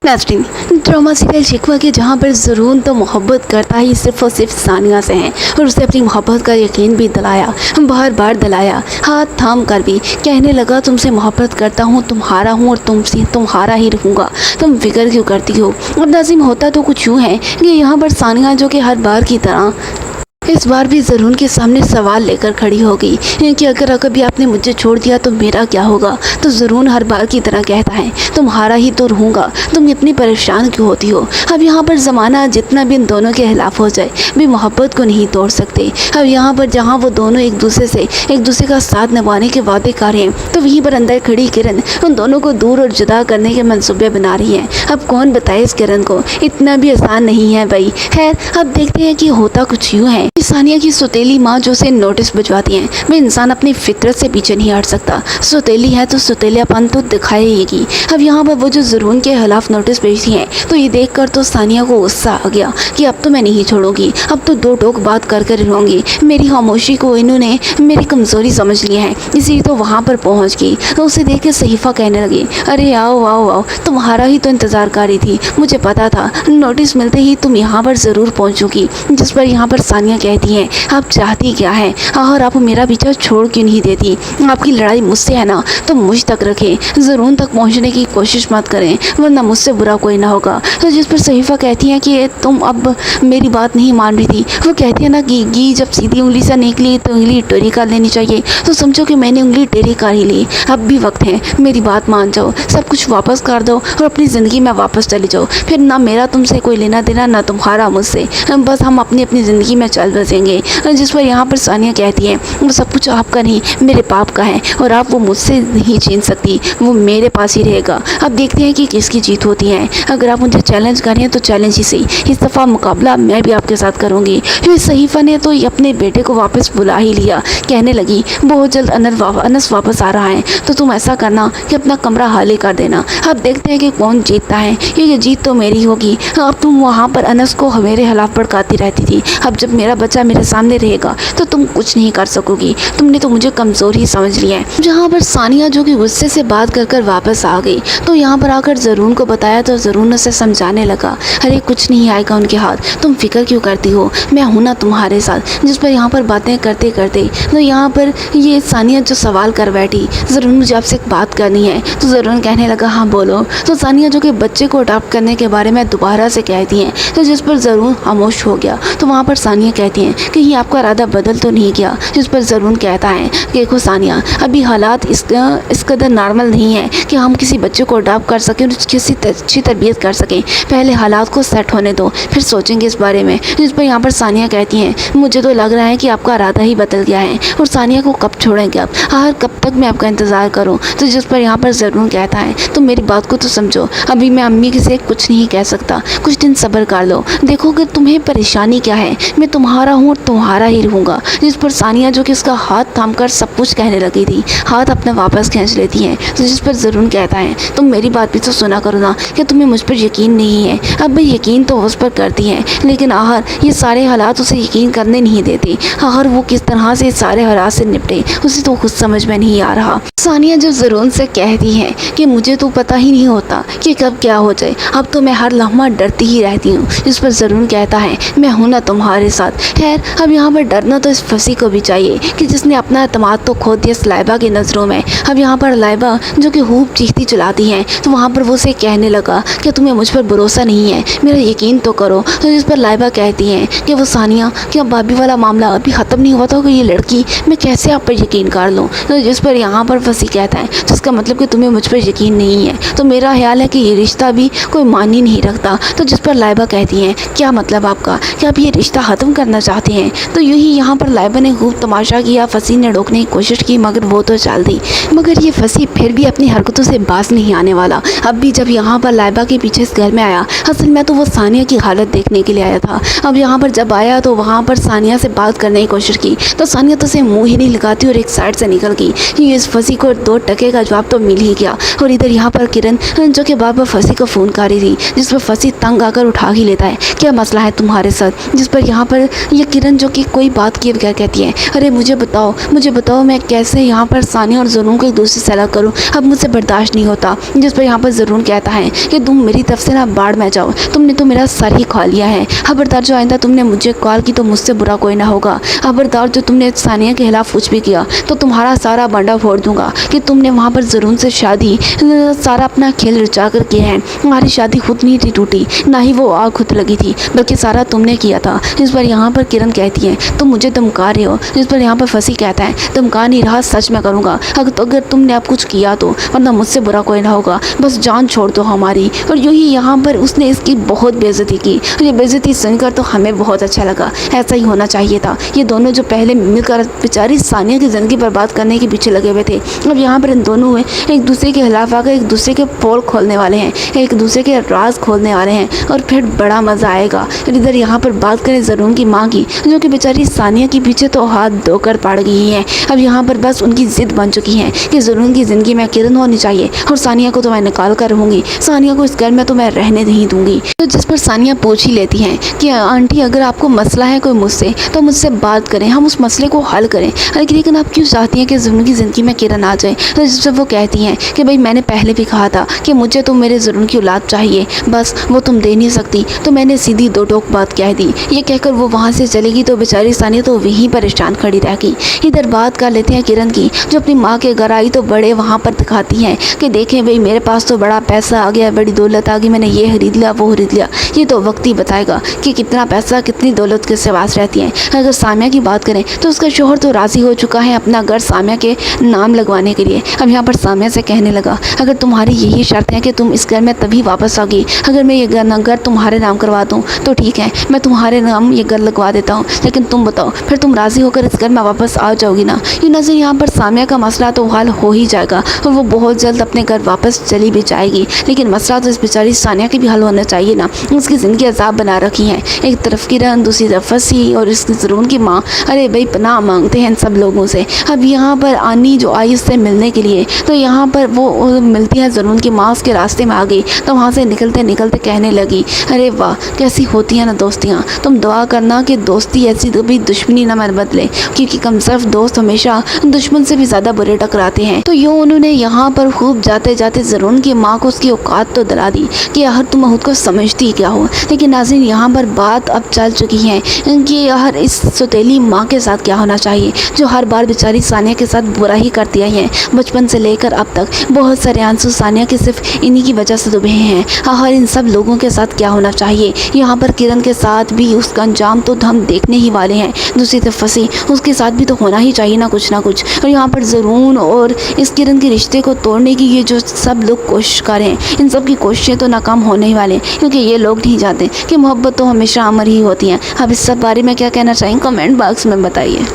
नाज़रीन, drama serial शिकवा के जहाँ पर ज़रून तो मोहब्बत करता ही सिर्फ़ और सिर्फ सानिया से हैं और उसे अपनी मोहब्बत का यकीन भी दिलाया, बार बार दिलाया, हाथ थाम कर भी कहने लगा तुमसे मोहब्बत करता हूँ, तुम्हारा हूँ और तुम्हारा ही रहूँगा, तुम फिक्र क्यों करती हो। अब नाज़रीन, होता तो कुछ यूँ है कि यहाँ पर सानिया जो कि हर बार की तरह इस बार भी ज़रून के सामने सवाल लेकर खड़ी हो गई कि अगर कभी आपने मुझे छोड़ दिया तो मेरा क्या होगा। तो ज़रून हर बार की तरह कहता है तुम्हारा ही तो रहूँगा, तुम इतनी परेशान क्यों होती हो। अब यहाँ पर ज़माना जितना भी इन दोनों के खिलाफ हो जाए भी मोहब्बत को नहीं तोड़ सकते। अब यहाँ पर जहाँ वो दोनों एक दूसरे का साथ निभाने के वादे कर रहे हैं तो वहीं पर अंदर खड़ी किरण उन दोनों को दूर और जुदा करने के मंसूबे बना रही है। अब कौन बताए इस किरण को, इतना भी आसान नहीं है भाई। खैर, अब देखते हैं कि होता कुछ यूँ है। सानिया की सौतेली माँ जो उसे नोटिस भिजवाती हैं, वह इंसान अपनी फितरत से पीछे नहीं हट सकता। सौतेली है तो सौतेलापन तो दिखाएगी। अब यहाँ पर वो जो ज़रून के खिलाफ नोटिस भेजती हैं तो ये देखकर तो सानिया को गुस्सा आ गया कि अब तो मैं नहीं छोड़ूंगी, अब तो दो टोक बात कर कर रहूँगी। मेरी खामोशी को इन्होंने मेरी कमज़ोरी समझ लिया है, इसीलिए तो वहाँ पर पहुँच गई। तो उसे देख के सहीफ़ा कहने लगी अरे आओ आओ आओ, तुम्हारा ही तो इंतज़ार कर रही थी, मुझे पता था नोटिस मिलते ही तुम यहाँ पर ज़रूर पहुँचोगी। जिस पर यहाँ पर सानिया कहती है आप चाहती क्या है और आप मेरा पीछा छोड़ क्यों नहीं देती। आपकी लड़ाई मुझसे है ना तो मुझ तक रखें, ज़रून तक पहुंचने की कोशिश मत करें वरना मुझसे बुरा कोई ना होगा। तो जिस पर सहीफ़ा कहती है कि तुम अब मेरी बात नहीं मान रही थी। वो कहती है ना कि घी जब सीधी उंगली से निकली तो उंगली टेढ़ी कर लेनी चाहिए, तो समझो कि मैंने उंगली टेढ़ी कर ही ली। अब भी वक्त है, मेरी बात मान जाओ, सब कुछ वापस कर दो और अपनी ज़िंदगी में वापस चले जाओ। फिर ना मेरा तुमसे कोई लेना देना ना तुम्हारा मुझसे, बस हम अपनी अपनी ज़िंदगी में चल बसेंगे। जिस पर यहाँ पर सानिया कहती है वो सब कुछ आपका नहीं मेरे पाप का है और आप वो मुझसे नहीं छीन सकती, वो मेरे पास ही रहेगा। अब देखते हैं कि किसकी जीत होती है। अगर आप मुझे चैलेंज करें तो चैलेंज ही सही, इस दफ़ा मुकाबला मैं भी आपके साथ करूँगी। फिर सहीफ़ा ने तो अपने बेटे को वापस बुला ही लिया, कहने लगी बहुत जल्द अनस वापस आ रहा है तो तुम ऐसा करना कि अपना कमरा खाली कर देना। अब देखते हैं कि कौन जीतता है, क्योंकि जीत तो मेरी होगी। अब तुम वहाँ पर अनस को मेरे खिलाफ भड़काती रहती थी, अब जब मेरा बच्चा मेरे सामने रहेगा तो तुम कुछ नहीं कर सकोगी, तुमने तो मुझे कमज़ोर ही समझ लिया है। जहाँ पर सानिया जो कि गुस्से से बात कर कर वापस आ गई तो यहाँ पर आकर ज़रून को बताया तो ज़रून उसे समझाने लगा अरे कुछ नहीं आएगा उनके हाथ, तुम फिक्र क्यों करती हो, मैं हूँ ना तुम्हारे साथ। जिस पर यहाँ पर बातें करते करते तो यहाँ पर ये सानिया जो सवाल कर बैठी ज़रून मुझे आपसे एक बात करनी है। तो ज़रून कहने लगा हाँ बोलो। तो सानिया जो कि बच्चे को अडॉप्ट करने के बारे में दोबारा से कहती हैं तो जिस पर ज़रून खामोश हो गया। तो वहाँ पर सानिया कहती हैं कि ये आपका इरादा बदल तो नहीं किया। जिस पर ज़रून कहता है कि देखो सानिया, अभी हालात इस कदर नॉर्मल नहीं है कि हम किसी बच्चे को अडॉप्ट कर सकें और किसी अच्छी तरबियत कर सकें, पहले हालात को सेट होने दो फिर सोचेंगे इस बारे में। जिस पर यहाँ पर सानिया कहती हैं मुझे तो लग रहा है कि आपका इरादा ही बदल गया है और सानिया को कब छोड़ेंगे आप, आखिर कब तक मैं आपका इंतज़ार करूँ। तो जिस पर यहाँ पर ज़रून कहता है तो मेरी बात को तो समझो, अभी मैं अम्मी से कुछ नहीं कह सकता, कुछ दिन सब्र कर लो, देखो कि तुम्हें परेशानी क्या है, मैं तुम्हारा हूँ और तुम्हारा ही रहूँगा। जिस पर सानिया जो कि उसका हाथ थाम कर सब कुछ कहने लगी थी हाथ अपना वापस खींच लेती है। तो जिस पर ज़रून कहता है तुम मेरी बात भी तो सुना करो ना कि तुम्हें मुझ पर यकीन नहीं है। अब भाई यकीन तो उस पर करती है लेकिन आखिर ये सारे हालात उसे यकीन करने नहीं देते, आखिर वो किस तरह से सारे हालात से निपटे उसे तो खुद समझ में नहीं आ रहा। सानिया जब ज़रून से कहती है कि मुझे तो पता ही नहीं होता कि कब क्या हो जाए, अब तो मैं हर लम्हा डरती ही रहती हूँ। जिस पर ज़रून कहता है मैं हूँ ना तुम्हारे साथ। खैर, अब यहाँ पर डरना तो इस फंसी को भी चाहिए कि जिसने अपना एतमाद तो खो दिया लाइबा की नज़रों में। अब यहाँ पर लाइबा जो कि खूब चीखती चलाती हैं तो वहाँ पर वो उसे कहने लगा कि तुम्हें मुझ पर भरोसा नहीं है, मेरा यकीन तो करो। तो जिस पर लाइबा कहती हैं कि वो सानिया क्या भाभी वाला मामला अभी ख़त्म नहीं हुआ था कि ये लड़की, मैं कैसे आप पर यकीन कर लूँ। तो जिस पर यहाँ पर फंसी कहता है तो इसका मतलब कि तुम्हें मुझ पर यकीन नहीं है, तो मेरा ख्याल है कि ये रिश्ता भी कोई मान ही नहीं रखता। तो जिस पर लाइबा कहती हैं क्या मतलब आपका, क्या आप ये रिश्ता ख़त्म करना चाहते हैं। तो यूँ ही यहाँ पर लाइबा ने खूब तमाशा किया, फंसी ने रोकने की कोशिश की मगर वो तो चल दी, मगर ये फंसी फिर भी अपनी हरकतों से बाज नहीं आने वाला। अब भी जब यहाँ पर लाइबा के पीछे इस घर में आया, असल में तो वो सानिया की हालत देखने के लिए आया था। अब यहाँ पर जब आया तो वहाँ पर सानिया से बात करने की कोशिश की तो सानिया तो उसे मुँह ही नहीं लगाती और एक साइड से निकल गई। ये इस फंसी को 2 टके का जवाब तो मिल ही गया। और इधर यहाँ पर किरण जो कि बार बार फंसी को फ़ोन कर रही थी, जिस पर फंसी तंग आकर उठा ही लेता है क्या मसला है तुम्हारे साथ। जिस पर यहाँ पर ये किरण जो कि कोई बात किए बगैर कहती है, अरे मुझे बताओ मैं कैसे यहाँ पर सानिया और ज़रून को एक दूसरे से अलग करूँ। अब मुझसे बर्दाश्त नहीं होता। जिस पर यहाँ पर ज़रून कहता है कि तुम मेरी तरफ से ना बाढ़ में जाओ, तुमने तो मेरा सर ही खा लिया है। खबरदार जो आइंदा तुमने मुझे कॉल की तो मुझसे बुरा कोई ना होगा। खबरदार जो तुमने सानिया के खिलाफ कुछ भी किया तो तुम्हारा सारा बंडा फोड़ दूंगा कि तुमने वहाँ पर ज़रून से शादी सारा अपना खेल रचा कर किया है। हमारी शादी खुद नहीं थी टूटी, ना ही वो आग खुद लगी थी, बल्कि सारा तुमने किया था। इस पर यहाँ पर किरण कहती है तुम मुझे धमका रहे हो। जिस पर यहाँ पर फंसी कहता है धमका नहीं रहा, सच में करूँगा। अगर तुमने अब कुछ किया तो वरना मुझसे बुरा कोई ना होगा, बस जान छोड़ दो हमारी। और यूँ ही यहाँ पर उसने इसकी बहुत बेइज्जती की। ये बेइज्जती सुनकर तो हमें बहुत अच्छा लगा, ऐसा ही होना चाहिए था। ये दोनों जो पहले मिलकर बेचारी सानिया की ज़िंदगी बर्बाद करने के पीछे लगे हुए थे, अब यहाँ पर इन दोनों एक दूसरे के खिलाफ आकर एक दूसरे के पोल खोलने वाले हैं, एक दूसरे के राज खोलने वाले हैं और फिर बड़ा मज़ा आएगा। इधर यहाँ पर बात करें ज़रून की माँ की, जो कि बेचारी सानिया के पीछे तो हाथ धोकर पड़ गई है। अब यहाँ पर बस उनकी ज़िद बन चुकी है कि ज़रून की ज़िंदगी में किरण होनी चाहिए और सानिया को तो मैं निकाल कर रहूँगी, सानिया को इस घर में तो मैं रहने नहीं दूँगी। तो जिस पर सानिया पूछ ही लेती है कि आंटी अगर आपको मसला है कोई मुझसे तो मुझसे बात करें, हम उस मसले को हल करें। लेकिन आप क्यों चाहती हैं कि ज़रून की ज़िंदगी में किरण आ जाए। तो जिस पर वो कहती हैं कि भाई मैंने पहले भी कहा था कि मुझे तो मेरे ज़रून की औलाद चाहिए, बस वो तुम दे नहीं सकती, तो मैंने सीधी दो टोक बात कह दी। ये कहकर वो वहाँ से चलेगी तो बेचारी सानिया तो वहीं परेशान खड़ी रहेगी। इधर बात कर लेते हैं किरण की, जो अपनी माँ के घर आई तो बड़े वहाँ पर दिखाती हैं कि देखें भाई मेरे पास तो बड़ा पैसा आ गया, बड़ी दौलत आ गई, मैंने ये खरीद लिया वो खरीद लिया। ये तो वक्त ही बताएगा कि कितना पैसा कितनी दौलत किसके पास रहती है। अगर सामिया की बात करें तो उसका शोहर तो राज़ी हो चुका है अपना घर सामिया के नाम लगवाने के लिए। अब यहाँ पर सामिया से कहने लगा अगर तुम्हारी यही शर्त है कि तुम इस घर में तभी वापस आओगी, अगर मैं ये घर तुम्हारे नाम करवा दूँ तो ठीक है, मैं तुम्हारे नाम ये घर लगवा देता हूँ, लेकिन तुम बताओ फिर तुम राज़ी होकर इस घर में वापस आ जाओगी ना। ये नज़र यहाँ पर सामिया का मसला तो हल हो ही जाएगा और वो बहुत जल्द अपने घर वापस चली भी जाएगी। लेकिन मसला तो इस बेचारी सानिया की भी हल होना चाहिए ना, उसकी ज़िंदगी अजाब बना रखी है। एक तरफ किरण, दूसरी तरफ फंसी और इसकी ज़रून की माँ, अरे भाई पनाह मांगते हैं इन सब लोगों से। अब यहाँ पर आनी जो आई उससे मिलने के लिए, तो यहाँ पर वो मिलती है ज़रून की माँ, उसके रास्ते में आ गई तो वहाँ से निकलते निकलते कहने लगी अरे वाह कैसी होती है ना दोस्तियाँ, तुम दुआ करना कि दोस्ती ऐसी कभी दुश्मनी ना मत बदले, क्योंकि कम सिर्फ दोस्त हमेशा दुश्मन से भी ज़्यादा बुरे टकराते हैं। तो यूँ उन्होंने यहाँ पर खूब जाते जाते ज़रून की माँ को उसकी औकात तो दिला दी कि यार तुम खुद को समझती क्या हो। लेकिन नाज़रीन यहाँ पर बात अब चल चुकी है कि यार इस सौतेली माँ के साथ क्या होना चाहिए, जो हर बार बेचारी सानिया के साथ बुरा ही करती आई है। बचपन से लेकर अब तक बहुत सारे आंसू सानिया के सिर्फ इन्हीं की वजह से डूबे हैं। आखिर इन सब लोगों के साथ क्या होना चाहिए। यहाँ पर किरण के साथ भी उसका अंजाम तो हम देखने ही वाले हैं। दूसरी तरफ फंसी, उसके साथ भी तो होना ही चाहिए ना कुछ। और यहाँ पर ज़रून और इस किरण के रिश्ते को तोड़ने की ये जो सब लोग कोशिश कर रहे हैं, इन सब की कोशिशें तो नाकाम होने ही वाले हैं, क्योंकि ये लोग नहीं जानते कि मोहब्बत तो हमेशा अमर ही होती है। अब इस सब बारे में क्या कहना चाहिए कमेंट बॉक्स में बताइए।